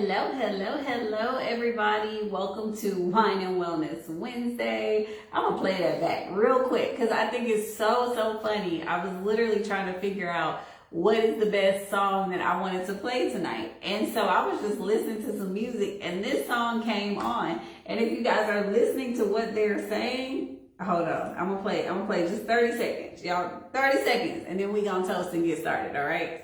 Hello, everybody. Welcome to Wine and Wellness Wednesday. I'm going to play that back real quick because I think it's so funny. I was literally trying to figure out what is the best song that I wanted to play tonight. And so I was just listening to some music and this song came on. And if you guys are listening to what they're saying, hold on. I'm going to play just 30 seconds. Y'all, 30 seconds. And then we going to toast and get started, all right?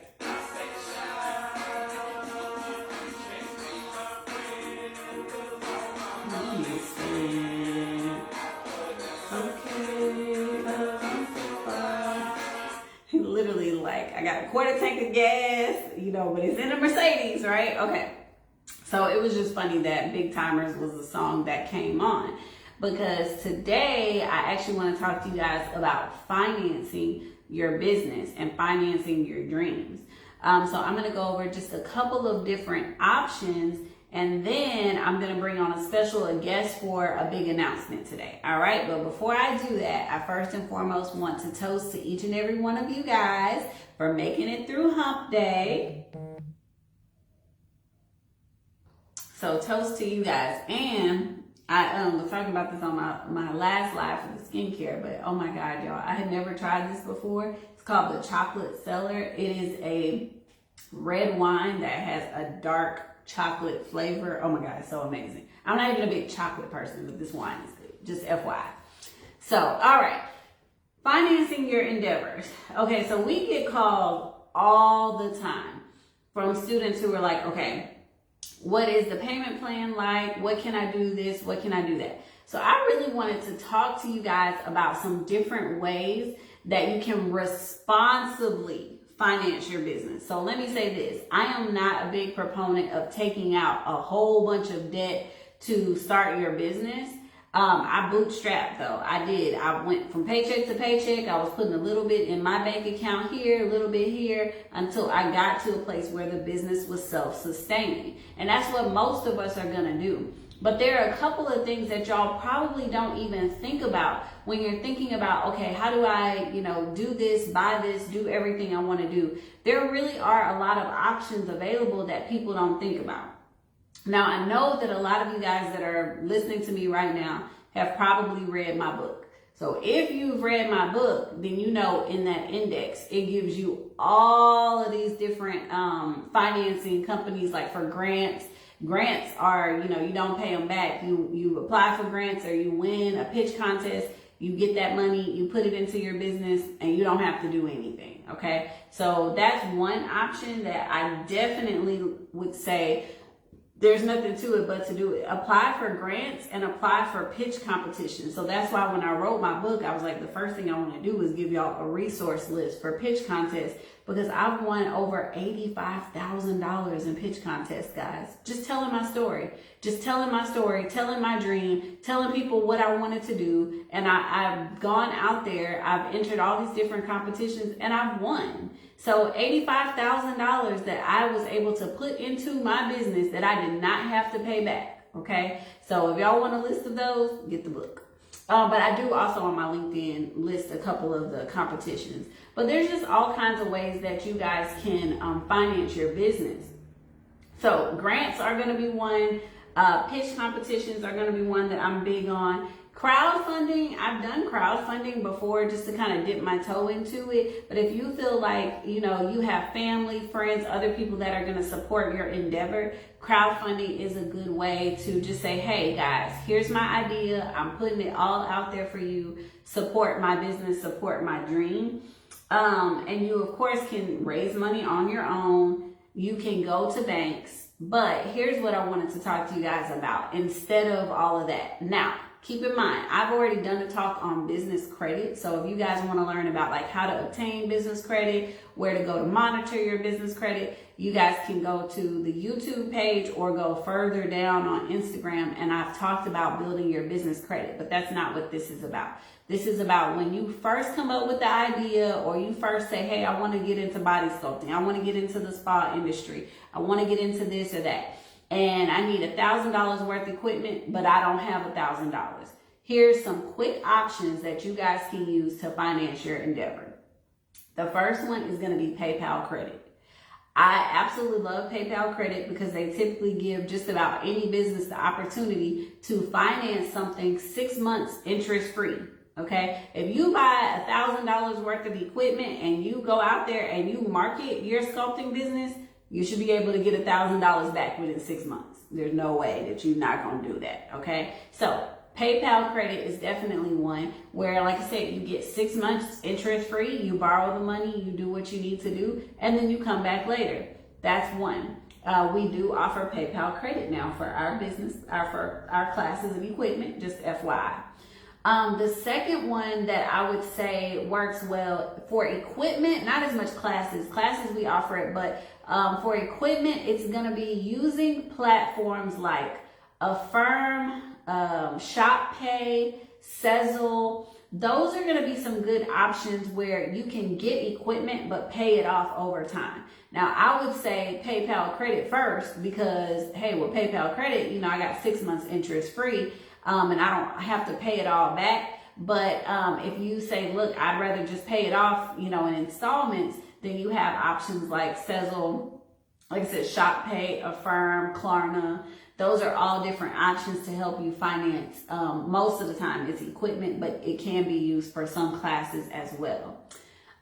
Literally, like, I got a quarter tank of gas, but it's in a Mercedes, right? Okay. So it was just funny that Big Timers was a song that came on, because today I actually want to talk to you guys about financing your business and financing your dreams. So I'm going to go over just a couple of different options, and then I'm going to bring on a special guest for a big announcement today. All right. But before I do that, I first and foremost want to toast to each and every one of you guys for making it through Hump Day. So toast to you guys. And I was talking about this on my last live for the skincare, but oh my God, y'all, I had never tried this before. It's called the Chocolate Cellar. It is a red wine that has a dark chocolate flavor. Oh my God, it's so amazing. I'm not even a big chocolate person, but this wine is good. Just FYI. So, all right. Financing your endeavors. Okay, so we get called all the time from students who are like, okay, what is the payment plan like? What can I do this? What can I do that? So I really wanted to talk to you guys about some different ways that you can responsibly finance your business. So let me say this. I am not a big proponent of taking out a whole bunch of debt to start your business. I bootstrapped though. I did. I went from paycheck to paycheck. I was putting a little bit in my bank account here, a little bit here, until I got to a place where the business was self-sustaining. And that's what most of us are going to do. But there are a couple of things that y'all probably don't even think about when you're thinking about, okay, how do I, do this, buy this, do everything I want to do. There really are a lot of options available that people don't think about. Now, I know that a lot of you guys that are listening to me right now have probably read my book. So if you've read my book, then in that index, it gives you all of these different financing companies, like for grants. Grants are, you don't pay them back. You apply for grants or you win a pitch contest. You get that money, you put it into your business, and you don't have to do anything, okay? So that's one option that I definitely would say there's nothing to it but to do it. Apply for grants and apply for pitch competitions. So that's why when I wrote my book, I was like, the first thing I want to do is give y'all a resource list for pitch contests, because I've won over $85,000 in pitch contests, guys. Just telling my story. Telling my dream, telling people what I wanted to do. And I've gone out there, I've entered all these different competitions, and I've won. So $85,000 that I was able to put into my business that I did not have to pay back, okay? So if y'all want a list of those, get the book. But I do also on my LinkedIn list a couple of the competitions. But there's just all kinds of ways that you guys can finance your business. So grants are going to be one. Pitch competitions are going to be one that I'm big on. Crowdfunding, I've done crowdfunding before just to kind of dip my toe into it. But if you feel like, you have family, friends, other people that are going to support your endeavor, crowdfunding is a good way to just say, hey guys, here's my idea. I'm putting it all out there for you. Support my business, support my dream. And you, of course, can raise money on your own. You can go to banks. But here's what I wanted to talk to you guys about instead of all of that. Now, keep in mind, I've already done a talk on business credit. So if you guys want to learn about like how to obtain business credit, where to go to monitor your business credit, you guys can go to the YouTube page or go further down on Instagram. And I've talked about building your business credit, but that's not what this is about. This is about when you first come up with the idea, or you first say, hey, I want to get into body sculpting. I want to get into the spa industry. I want to get into this or that. And I need $1,000 worth of equipment, but I don't have $1,000. Here's some quick options that you guys can use to finance your endeavor. The first one is going to be PayPal credit. I absolutely love PayPal credit because they typically give just about any business the opportunity to finance something 6 months interest free. Okay, if you buy $1,000 worth of equipment and you go out there and you market your sculpting business, you should be able to get $1,000 back within 6 months. There's no way that you're not going to do that. Okay, so PayPal credit is definitely one where, like I said, you get 6 months interest free, you borrow the money, you do what you need to do, and then you come back later. That's one. We do offer PayPal credit now for our business, for our classes and equipment, just FYI. The second one that I would say works well for equipment, not as much classes. Classes we offer it, but for equipment, it's going to be using platforms like Affirm, Shoppay, Sezzle. Those are going to be some good options where you can get equipment but pay it off over time. Now, I would say PayPal credit first because, hey, with PayPal credit, you know, I got 6 months interest free, and I don't have to pay it all back. But if you say, look, I'd rather just pay it off, you know, in installments, then you have options like Sezzle, like I said, Shoppay, Affirm, Klarna. Those are all different options to help you finance. Most of the time it's equipment, but it can be used for some classes as well.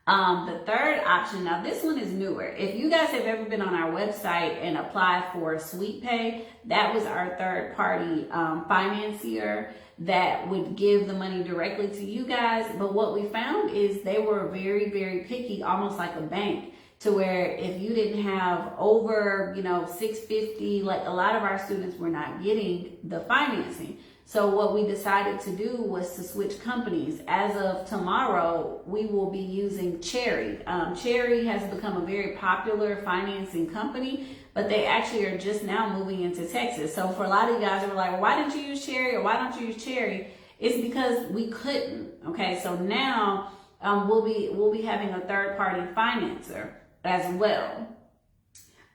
The third option, now this one is newer. If you guys have ever been on our website and applied for Sweetpay, that was our third party financier that would give the money directly to you guys. But what we found is they were very, very picky, almost like a bank, to where if you didn't have over, you know, 650, like a lot of our students were not getting the financing. So what we decided to do was to switch companies. As of tomorrow, we will be using Cherry. Cherry has become a very popular financing company, but they actually are just now moving into Texas. So for a lot of you guys who are like, well, why didn't you use Cherry or why don't you use Cherry? It's because we couldn't. Okay, so now we'll be having a third party financer as well.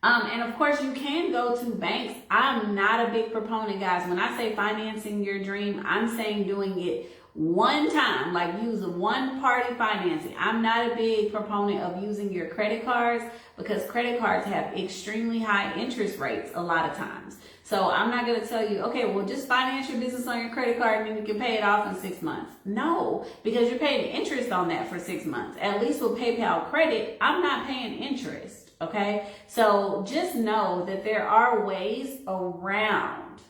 And of course, you can go to banks. I'm not a big proponent, guys. When I say financing your dream, I'm saying doing it one time, like use one party financing. I'm not a big proponent of using your credit cards because credit cards have extremely high interest rates a lot of times. So I'm not going to tell you, okay, well, just finance your business on your credit card and then you can pay it off in 6 months. No, because you're paying interest on that for 6 months. At least with PayPal credit, I'm not paying interest. Okay, so just know that there are ways around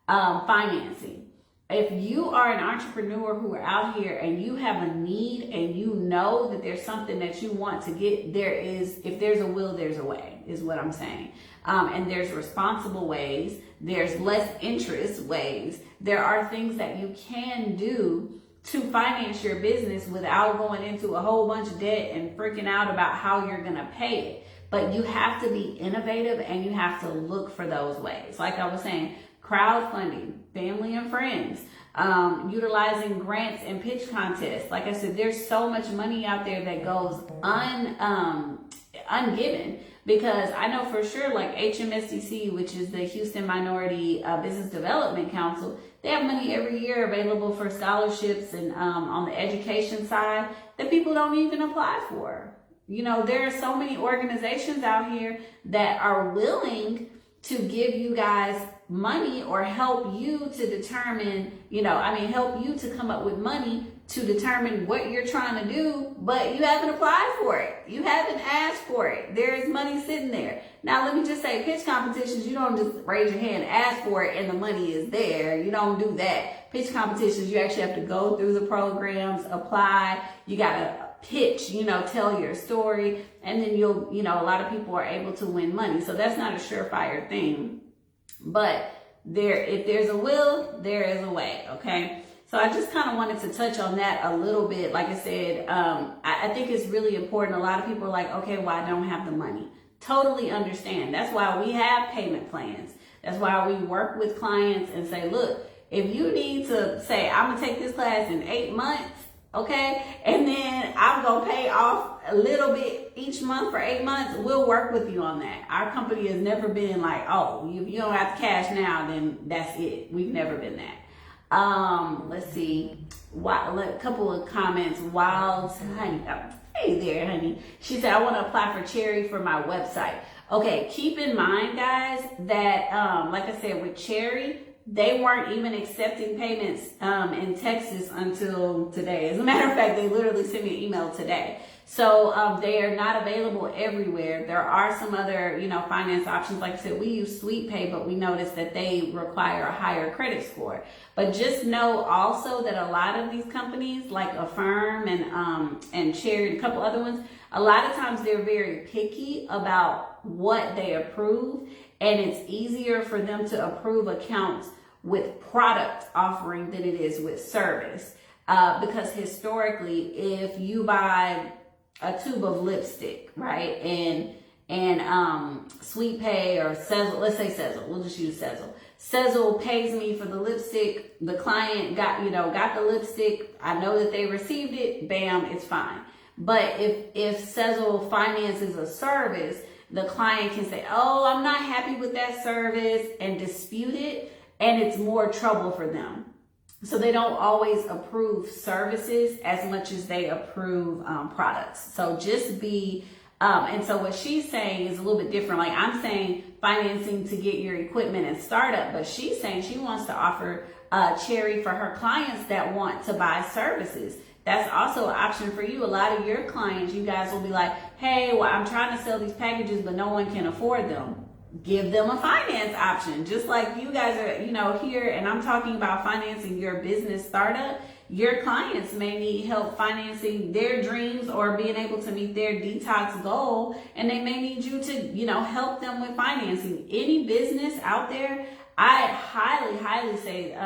financing. If you are an entrepreneur who are out here and you have a need and you know that there's something that you want to get, if there's a will, there's a way, is what I'm saying. And there's responsible ways, there's less interest ways. There are things that you can do to finance your business without going into a whole bunch of debt and freaking out about how you're going to pay it. But you have to be innovative and you have to look for those ways. Like I was saying, crowdfunding, family and friends, utilizing grants and pitch contests. Like I said, there's so much money out there that goes ungiven, because I know for sure, like HMSDC, which is the Houston Minority Business Development Council, they have money every year available for scholarships and on the education side that people don't even apply for. You know, there are so many organizations out here that are willing to give you guys money or help you to determine, help you to come up with money to determine what you're trying to do, but you haven't applied for it. You haven't asked for it. There is money sitting there. Now, let me just say, pitch competitions, you don't just raise your hand, ask for it, and the money is there. You don't do that. Pitch competitions, you actually have to go through the programs, apply. You got to pitch, tell your story, and then a lot of people are able to win money. So that's not a surefire thing. But if there's a will, there is a way, okay? So I just kind of wanted to touch on that a little bit. Like I said, I think it's really important. A lot of people are like, okay, well, I don't have the money. Totally understand. That's why we have payment plans. That's why we work with clients and say, look, if you need to say, I'm going to take this class in 8 months, okay, and then I'm going to pay off a little bit each month for 8 months, we'll work with you on that. Our company has never been like, oh, if you don't have the cash now, then that's it. We've never been that. Let's see. A couple of comments. Wild Honey. Hey there, honey. She said, I want to apply for Cherry for my website. Okay, keep in mind, guys, that like I said, with Cherry, they weren't even accepting payments in Texas until today. As a matter of fact, they literally sent me an email today. So they are not available everywhere. There are some other, finance options. Like I said, we use Sweetpay, but we noticed that they require a higher credit score. But just know also that a lot of these companies, like Affirm and Cherry and a couple other ones, a lot of times they're very picky about what they approve, and it's easier for them to approve accounts with product offering than it is with service. Because historically, if you buy a tube of lipstick, right, and Sweetpay or Sezzle, let's say Sezzle, we'll just use Sezzle. Sezzle pays me for the lipstick. The client got the lipstick. I know that they received it. Bam, it's fine. But if Sezzle finances a service, the client can say, oh, I'm not happy with that service, and dispute it, and it's more trouble for them. So they don't always approve services as much as they approve products. So just be, and so what she's saying is a little bit different. Like I'm saying financing to get your equipment and startup, but she's saying she wants to offer Cherry for her clients that want to buy services. That's also an option for you. A lot of your clients, you guys will be like, hey, well, I'm trying to sell these packages, but no one can afford them. Give them a finance option. Just like you guys are, here, and I'm talking about financing your business startup. Your clients may need help financing their dreams or being able to meet their detox goal, and they may need you to, help them with financing. Any business out there, I highly, highly say,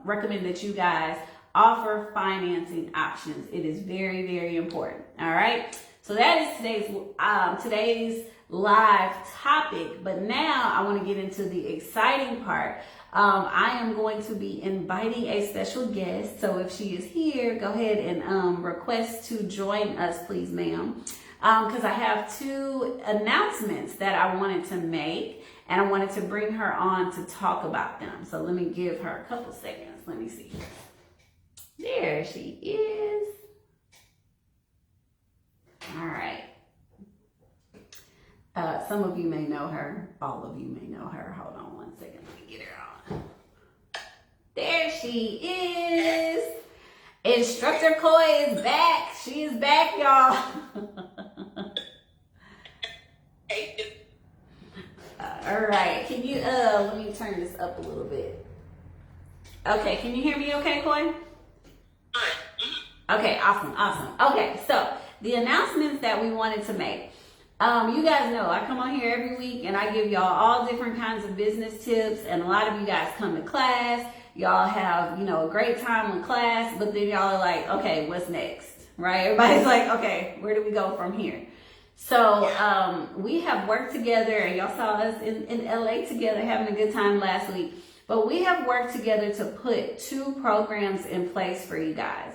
recommend that you guys offer financing options. It is very, very important. All right. So that is today's live topic. But now I want to get into the exciting part. I am going to be inviting a special guest. So if she is here, go ahead and request to join us, please, ma'am. Because I have two announcements that I wanted to make, and I wanted to bring her on to talk about them. So let me give her a couple seconds. Let me see. There she is. All right. Some of you may know her. All of you may know her. Hold on one second. Let me get her on. There she is. Instructor Koi is back. She is back, y'all. All right. Can you, let me turn this up a little bit. Okay. Can you hear me okay, Koi? Okay, awesome. Okay, so the announcements that we wanted to make. You guys know I come on here every week and I give y'all all different kinds of business tips, and a lot of you guys come to class. Y'all have, a great time in class, but then y'all are like, okay, what's next? Right? Everybody's like, okay, where do we go from here? So we have worked together, and y'all saw us in LA together having a good time last week. But we have worked together to put two programs in place for you guys.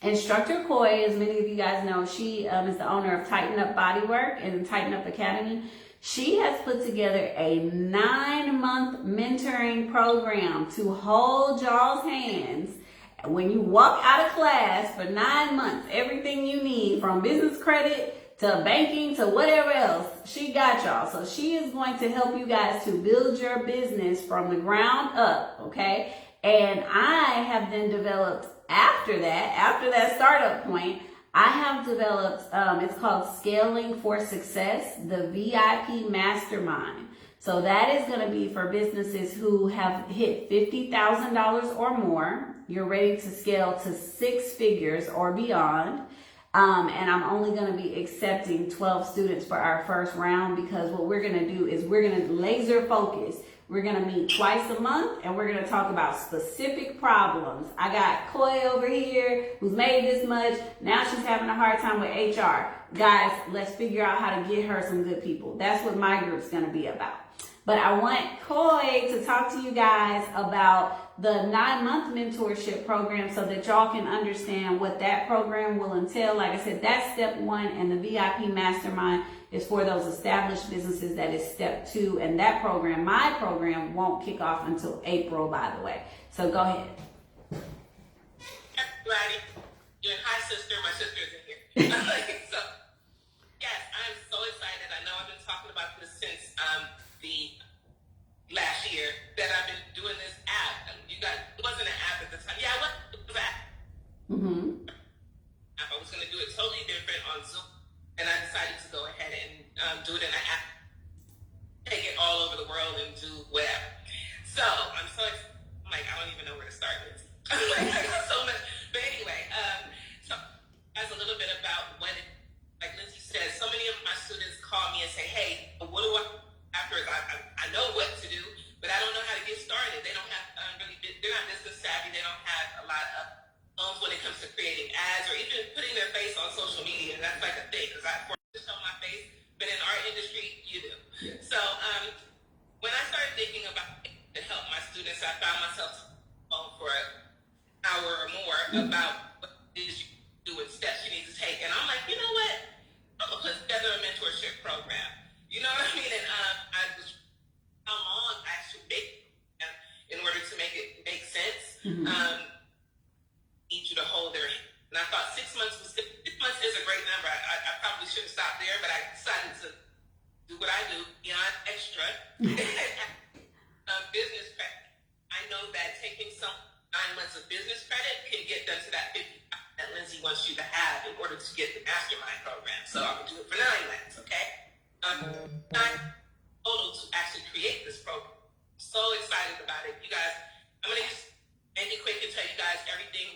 Instructor Koi, as many of you guys know, she is the owner of Tighten Up Bodywork and Tighten Up Academy. She has put together a 9-month mentoring program to hold y'all's hands when you walk out of class for 9 months. Everything you need, from business credit to banking to whatever else, she got y'all. So she is going to help you guys to build your business from the ground up, okay? And I have then developed after that startup point, I have developed, it's called Scaling for Success, the VIP Mastermind. So that is going to be for businesses who have hit $50,000 or more. You're ready to scale to 6 figures or beyond. And I'm only going to be accepting 12 students for our first round, because what we're going to do is we're going to laser focus. We're going to meet twice a month, and we're going to talk about specific problems. I got Koi over here who's made this much. Now she's having a hard time with HR. Guys, let's figure out how to get her some good people. That's what my group's going to be about. But I want Koi to talk to you guys about the 9-month mentorship program so that y'all can understand what that program will entail. Like I said, that's step 1, and the VIP Mastermind is for those established businesses. That is step 2. And that program, my program, won't kick off until April, by the way. So go ahead. Everybody, hi sister, my sister is in here. So, yes, I'm so excited. I know I've been talking about this since the last year that I've been doing this app. It wasn't an app at the time. Yeah, it was an app. Mm-hmm. I was going to do it totally different on Zoom, and I decided to go ahead and do it in an app, take it all over the world and do whatever. So I'm so excited. I'm like, I don't even know where to start with. I got so much. But anyway, so as a little bit about what it, like Lindsay said, so many of my students call me and say, hey, what do I afterwards? I know what to do, but I don't know how to get started. They don't have they're not business savvy. They don't have a lot of when it comes to creating ads or even putting their face on social media. That's like a thing because I forced to show my face, but in our industry, you do. Yeah. So when I started thinking about to help my students, I found myself on for an hour or more about what it is you do and steps you need to take. And I'm like, you know what? I'm going to put together a mentorship program. You know what I mean? And I was how long I should make in order to make it make sense. Mm-hmm. Need you to hold their hand. And I thought 6 months is a great number. I probably shouldn't stop there, but I decided to do what I do beyond extra. Business credit. I know that taking some 9 months of business credit can get them to that 50 that Lindsay wants you to have in order to get the Mastermind program. So I'm going to do it for 9 months, okay? Not total to actually create this program. I'm so excited about it. You guys, I'm going to just make it quick and tell you guys everything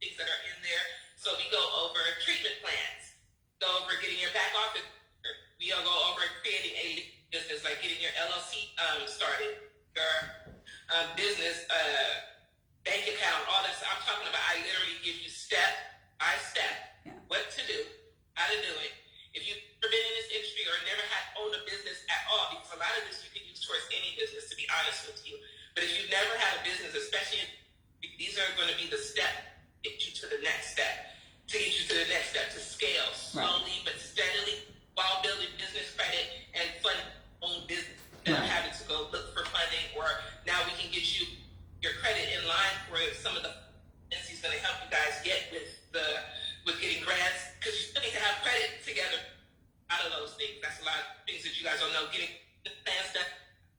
things that are in there. So we go over treatment plans, go over getting your back office. We'll go over creating a business, like getting your LLC started, your business bank account, all this. I'm talking about, I literally give you step by step what to do, how to do it. If you've never been in this industry or never had owned a business at all, because a lot of this you can use towards any business, to be honest with you. But if you've never had a business, especially these are going to be the step to get you to the next step, to scale slowly but steadily while building business credit and fund own business. Instead of having to go look for funding, or now we can get you your credit in line for some of the things he's going to help you guys get with getting grants, because you still need to have credit together. Out of those things, that's a lot of things that you guys don't know. Getting plans done,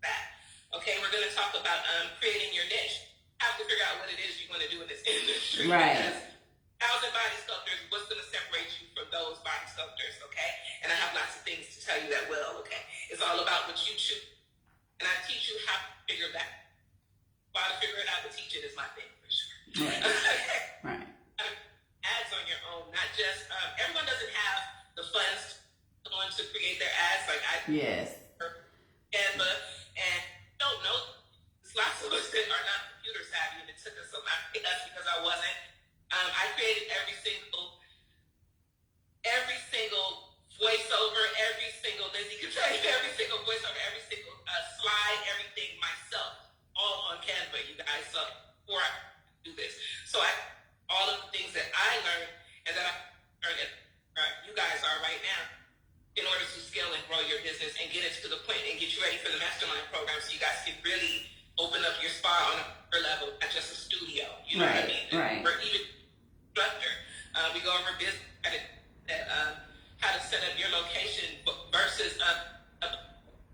that. Okay, we're going to talk about creating your niche. Have to figure out what it is you want to do in this industry. Right. Because thousand body sculptors, what's going to separate you from those body sculptors? Okay, and I have lots of things to tell you that will. Okay, it's all about what you choose, and I teach you how to figure that. How to figure it out, but teach it is my thing for sure. Right. Right. Ads on your own, not just everyone doesn't have the funds to create their ads like I. Yes. Canva, and don't know. There's lots of us that are not computer savvy, and it took us a lot of us because I wasn't. I created every single voiceover, every single Lindsay can tell you every single voiceover, every single slide, everything myself, all on Canva, you guys. So before I do this, so all of the things that I learned and that I learned that you guys are right now, in order to scale and grow your business and get it to the point and get you ready for the Mastermind program, so you guys can really open up your spa on a level, not just a studio. You know what I mean? Right. Or even instructor. We go over business credit, how to set up your location versus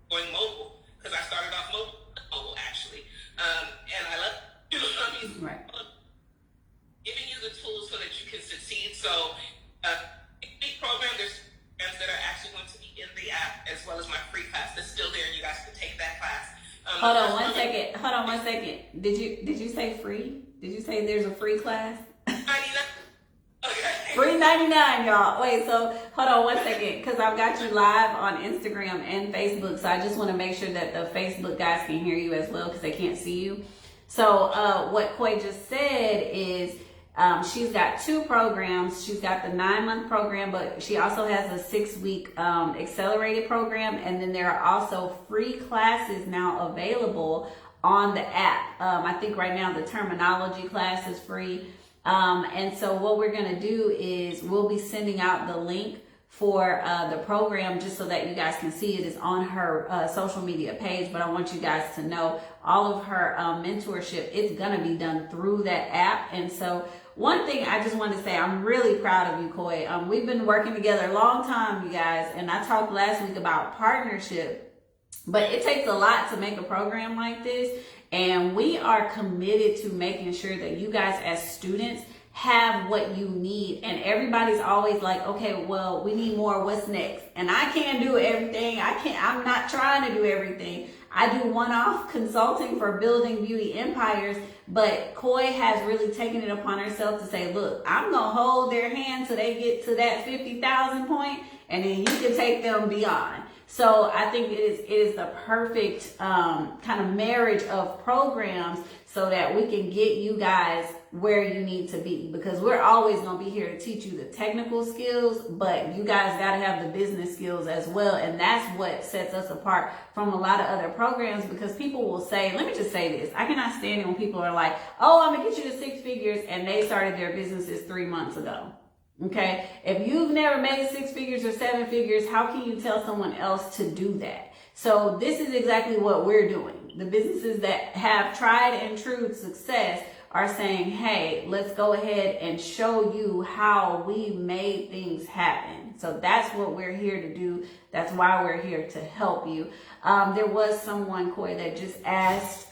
going mobile, because I started off mobile actually, and I love, you know what I mean? Right. Giving you the tools so that you can succeed. So, big program, there's programs that are actually going to be in the app, as well as my free class that's still there, and you guys can take that class. Hold on one second. Did you say free? Did you say there's a free class? 99. Okay. Free 99, y'all. Wait, so hold on one second, because I've got you live on Instagram and Facebook, so I just want to make sure that the Facebook guys can hear you as well, because they can't see you. So what Koi just said is she's got 2 programs. She's got the 9-month program, but she also has a 6-week accelerated program. And then there are also free classes now available on the app. I think right now the terminology class is free. And so what we're going to do is we'll be sending out the link for the program, just so that you guys can see it. Is on her social media page, but I want you guys to know all of her mentorship, it's going to be done through that app. And so one thing I just want to say, I'm really proud of you, Koi. We've been working together a long time, you guys, and I talked last week about partnership, but it takes a lot to make a program like this. And we are committed to making sure that you guys as students have what you need. And everybody's always like, okay, well, we need more. What's next? And I can't do everything. I'm not trying to do everything. I do one-off consulting for building beauty empires, but Koi has really taken it upon herself to say, look, I'm going to hold their hand till they get to that 50,000 point, and then you can take them beyond. So I think it is the perfect kind of marriage of programs so that we can get you guys where you need to be, because we're always going to be here to teach you the technical skills, but you guys got to have the business skills as well. And that's what sets us apart from a lot of other programs, because people will say, let me just say this, I cannot stand it when people are like, oh, I'm going to get you to 6 figures, and they started their businesses 3 months ago. Okay, if you've never made 6 figures or 7 figures, how can you tell someone else to do that? So this is exactly what we're doing. The businesses that have tried and true success are saying, hey, let's go ahead and show you how we made things happen. So that's what we're here to do. That's why we're here to help you. There was someone, Koi, that just asked,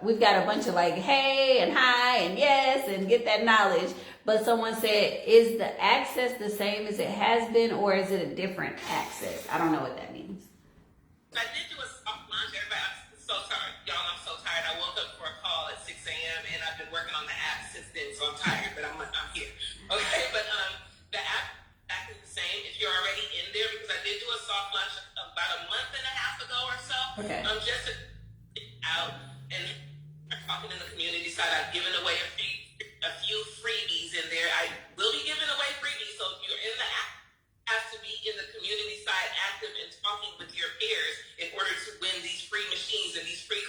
we've got a bunch of like, hey and hi and yes and get that knowledge. But someone said, is the access the same as it has been, or is it a different access? I don't know what that means. I did do a soft launch. Everybody, I'm so tired. Y'all, I'm so tired. I woke up for a call at 6 a.m. and I've been working on the app since then, so I'm tired, but I'm here. Okay, but the app is exactly the same if you're already in there, because I did do a soft launch about a month and a half ago or so. Okay. Just to out and talking in the community side, I've given away a few freebies in there. I will be giving away freebies, so if you're in the app, have to be in the community side active and talking with your peers in order to win these free machines and these free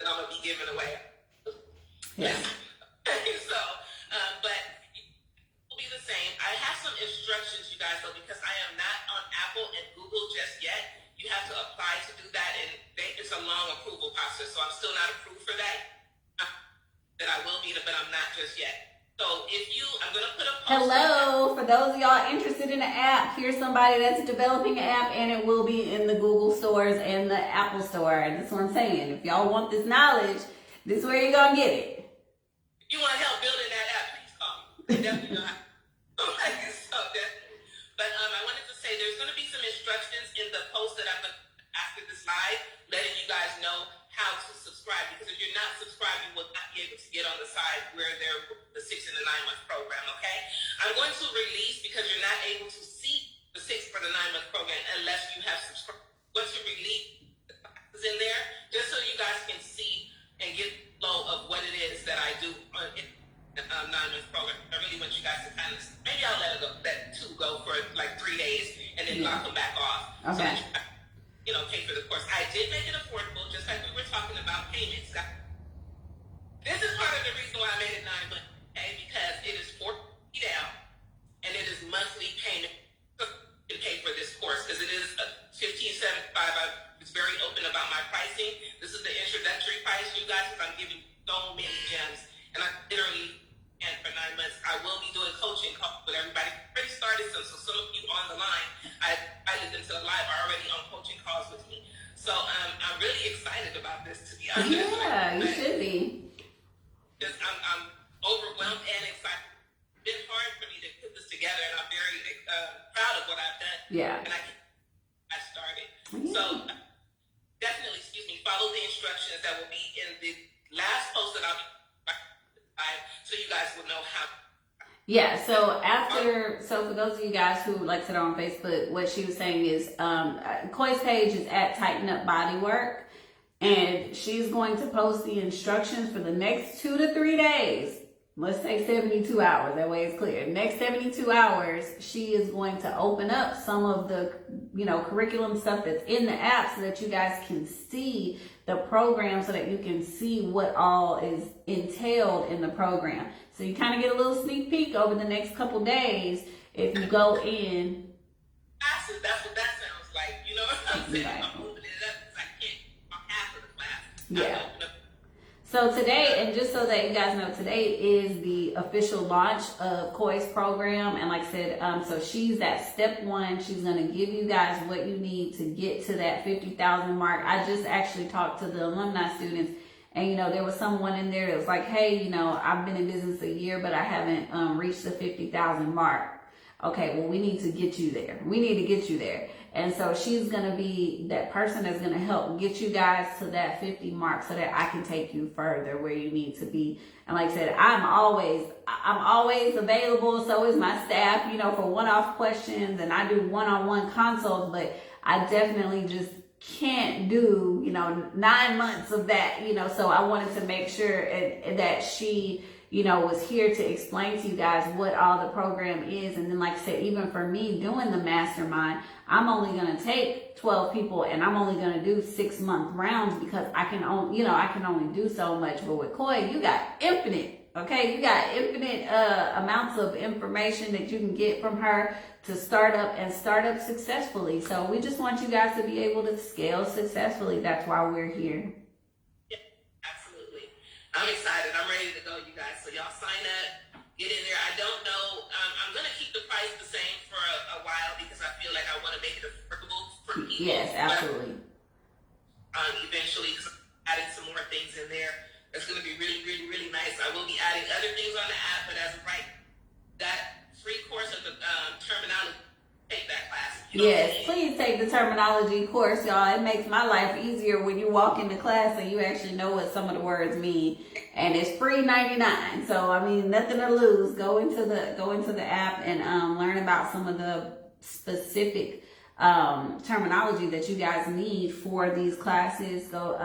that I'm going to be giving away. Yeah. So, but it will be the same. I have some instructions, you guys, though, because I am not on Apple and Google just yet. You have to apply to do that, and it's a long approval process, so I'm still not approved for that. That I will be, but I'm not just yet. So if I'm going to put a post. Hello, for those of y'all interested in the app, here's somebody that's developing an app, and it will be in the Google stores and the Apple store. And that's what I'm saying. If y'all want this knowledge, this is where you're going to get it. If you want help building that app, please call me. Definitely know how. So definitely. But I wanted to say there's going to be some instructions in the post that I'm going to after this live, letting you guys know how to subscribe, because if you're not subscribed, you will not be able to get on the side where they're the 6 and the 9 month program. Okay, I'm going to release, because you're not able to see the 6 for the 9 month program unless you have subscribed. Once you release the classes in there, just so you guys can see and get the flow of what it is that I do in the 9 month program. I really want you guys to kind of, maybe I'll let 2 go for like 3 days and then lock them back off. Okay. So pay for the course. I did make it affordable, just like we were talking about payments. This is part of the reason why I made it 9 months, okay? Because it is $40 down, and it is monthly payment to pay for this course, because it is $15.75. I was very open about my pricing. This is the introductory price, you guys, because I'm giving so many gems, and I literally, and for 9 months, I will be doing coaching calls with everybody. I already started some, so some of you on the line, I invited them to the live, are already on coaching calls with me. So I'm really excited about this, to be honest. Yeah, you should be. I'm overwhelmed and excited. It's been hard for me to put this together, and I'm very proud of what I've done. Yeah. And I started. Yeah. So definitely, follow the instructions that will be in the last post that I'll be so you guys will know how. Yeah, so for those of you guys who like to on Facebook, what she was saying is Koi's page is at Tighten Up Bodywork, and she's going to post the instructions for the next 2 to 3 days. Let's say 72 hours, that way it's clear. Next 72 hours, she is going to open up some of the, curriculum stuff that's in the app so that you guys can see the program, so that you can see what all is entailed in the program. So you kind of get a little sneak peek over the next couple days if you go in. That's what that sounds like. You know what I'm saying? Right. I'm opening it up because I can't half of the class. Yeah. I'm opening up So today, and just so that you guys know, today is the official launch of Koi's program. And like I said, so she's at step 1. She's going to give you guys what you need to get to that 50,000 mark. I just actually talked to the alumni students, and you know, there was someone in there that was like, hey, you know, I've been in business a year, but I haven't reached the 50,000 mark. Okay, well, we need to get you there. We need to get you there. And so she's going to be that person that's going to help get you guys to that 50 mark so that I can take you further where you need to be. And like I said, I'm always available. So is my staff, you know, for one-off questions, and I do one-on-one consults, but I definitely just can't do, you know, 9 months of that, you know, so I wanted to make sure that she, you know, was here to explain to you guys what all the program is. And then like I said, even for me doing the mastermind, I'm only going to take 12 people, and I'm only going to do 6-month rounds because I can only, you know, I can only do so much. But with Koi, you got infinite, okay? You got infinite amounts of information that you can get from her to start up successfully. So we just want you guys to be able to scale successfully. That's why we're here. Yeah, absolutely. I'm excited. I'm ready to go, you guys. So y'all sign up, get in there. I don't know. I'm going to keep the price the same for a while because I feel like I want to make it affordable for people. Yes, absolutely. But, eventually, because I'm adding some more things in there. That's going to be really, really, really nice. I will be adding other things on the app, but as of right, that free course of the terminology, take that class. Yes, please take the terminology course, y'all. It makes my life easier when you walk into class and you actually know what some of the words mean. And it's free 99. So I mean, nothing to lose. Go into the app and learn about some of the specific terminology that you guys need for these classes. Go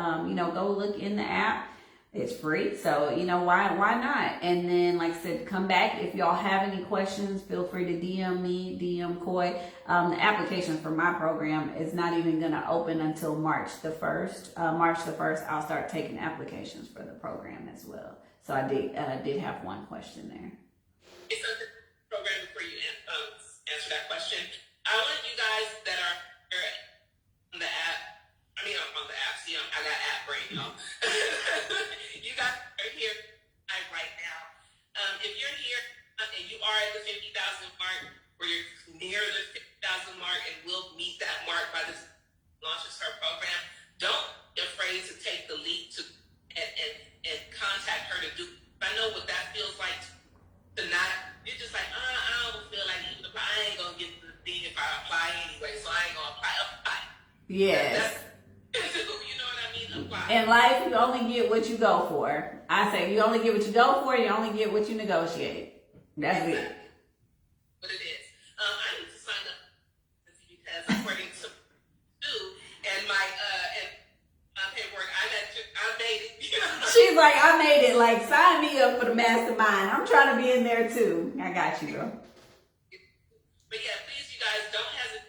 go look in the app. It's free, so you know why not? And then, like I said, come back if y'all have any questions. Feel free to DM me, DM Koi. The application for my program is not even going to open until March the 1st. March the 1st, I'll start taking applications for the program as well. So I did have one question there. It's a program before you answer that question. I want you guys that are on the app. I mean, I'm on the app. See, I got app brain, y'all. You guys are here right now. If you're here and you are at the 50,000 mark, or you're near the 50,000 mark and will meet that mark by this launches her program, don't be afraid to take the leap and contact her to do. I know what that feels like to not. You're just like, I don't feel like even if I ain't gonna get the thing if I apply anyway, so I ain't gonna apply. Yes. You know what I mean? Apply. In life, you only get what you go for. I say you only get what you go for. You only get what you negotiate. That's it. What it is. I need to sign up because according to and my paperwork, I made it. You know? She's like, I made it. Like, sign me up for the mastermind. I'm trying to be in there too. I got you, girl. But yeah, please, you guys, don't hesitate.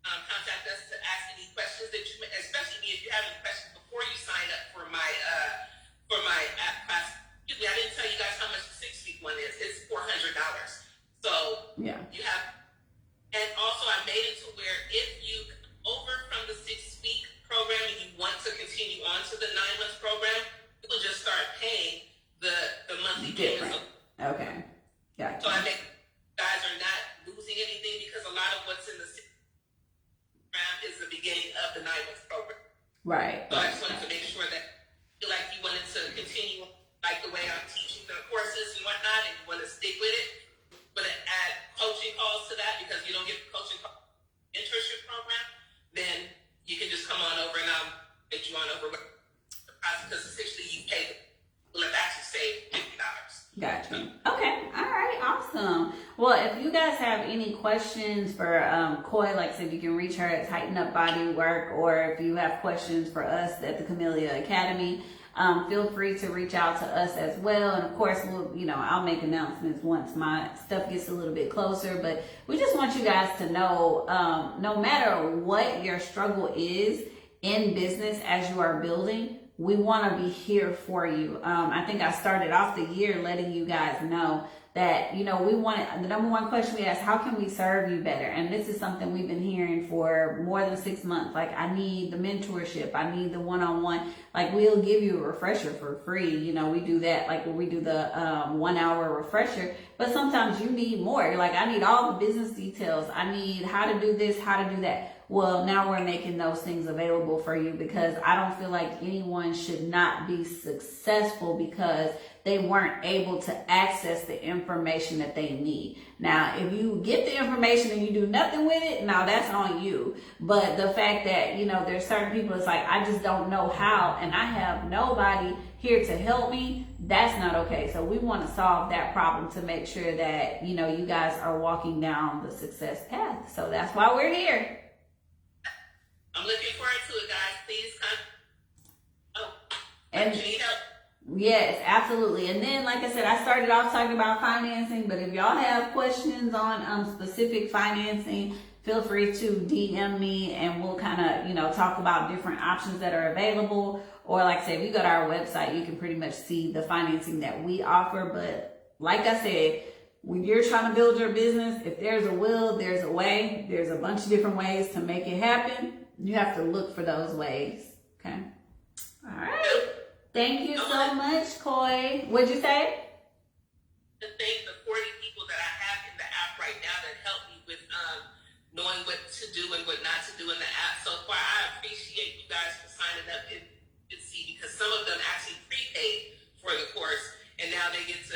Contact us to ask any questions that you, especially me, if you have any questions before you sign up for my app class. Excuse me, I didn't tell you guys how much the 6-week one is. It's $400. So yeah, you have, and also I made it to where if you come over from the 6-week program and you want to continue on to the 9-month program, you will just start paying the monthly payments. Okay, gotcha. So I make guys are not losing anything because a lot of what's in the is the beginning of the 9-month program. Right. So I just wanted to make sure that you like you wanted to continue like the way I'm teaching the courses and whatnot, and you want to stick with it. But add coaching calls to that because you don't get the coaching call mentorship program, then you can just come on over and I'll get you on over with the process because essentially you pay will have actually saved $50. Gotcha. Okay. All right. Awesome. Well, if you guys have any questions for Koi, like I said, you can reach her at Tighten Up Body Work, or if you have questions for us at the Camellia Academy, feel free to reach out to us as well. And of course, I'll make announcements once my stuff gets a little bit closer. But we just want you guys to know, no matter what your struggle is in business as you are building, we want to be here for you. I think I started off the year letting you guys know that, we want, the number one question we ask, how can we serve you better? And this is something we've been hearing for more than 6 months. Like, I need the mentorship. I need the one-on-one. Like, we'll give you a refresher for free. We do that, like, when we do the 1 hour refresher. But sometimes you need more. You're like, I need all the business details. I need how to do this, how to do that. Well, now we're making those things available for you, because I don't feel like anyone should not be successful because they weren't able to access the information that they need. Now, if you get the information and you do nothing with it, now that's on you. But the fact that, there's certain people, it's like, I just don't know how, and I have nobody here to help me, that's not okay. So we want to solve that problem to make sure that, you guys are walking down the success path. So that's why we're here. I'm looking forward to it, guys. Please come. Oh, and do you need help? Yes, absolutely. And then, like I said, I started off talking about financing, but if y'all have questions on specific financing, feel free to DM me and we'll kind of, talk about different options that are available. Or like I said, if you go to our website, you can pretty much see the financing that we offer. But like I said, when you're trying to build your business, if there's a will, there's a way. There's a bunch of different ways to make it happen. You have to look for those ways. Okay. All right. Thank you so much, Coy. What'd you say? To thank the 40 people that I have in the app right now that help me with knowing what to do and what not to do in the app so far. I appreciate you guys for signing up in see, because some of them actually prepaid for the course, and now they get to.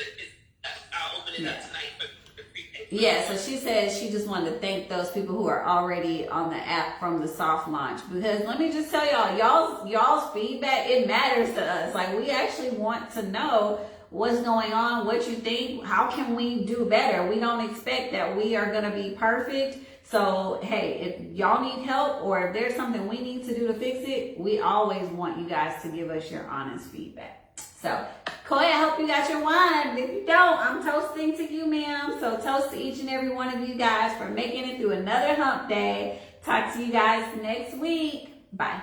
I'll open it up tonight for the prepaid. Yeah, so she said she just wanted to thank those people who are already on the app from the soft launch, because let me just tell y'all's feedback, it matters to us. Like, we actually want to know what's going on, what you think, how can we do better. We don't expect that we are going to be perfect. So, hey, if y'all need help or if there's something we need to do to fix it, we always want you guys to give us your honest feedback. So, Coy, I hope you got your wine. If you don't, I'm toasting to you, ma'am. So, toast to each and every one of you guys for making it through another hump day. Talk to you guys next week. Bye.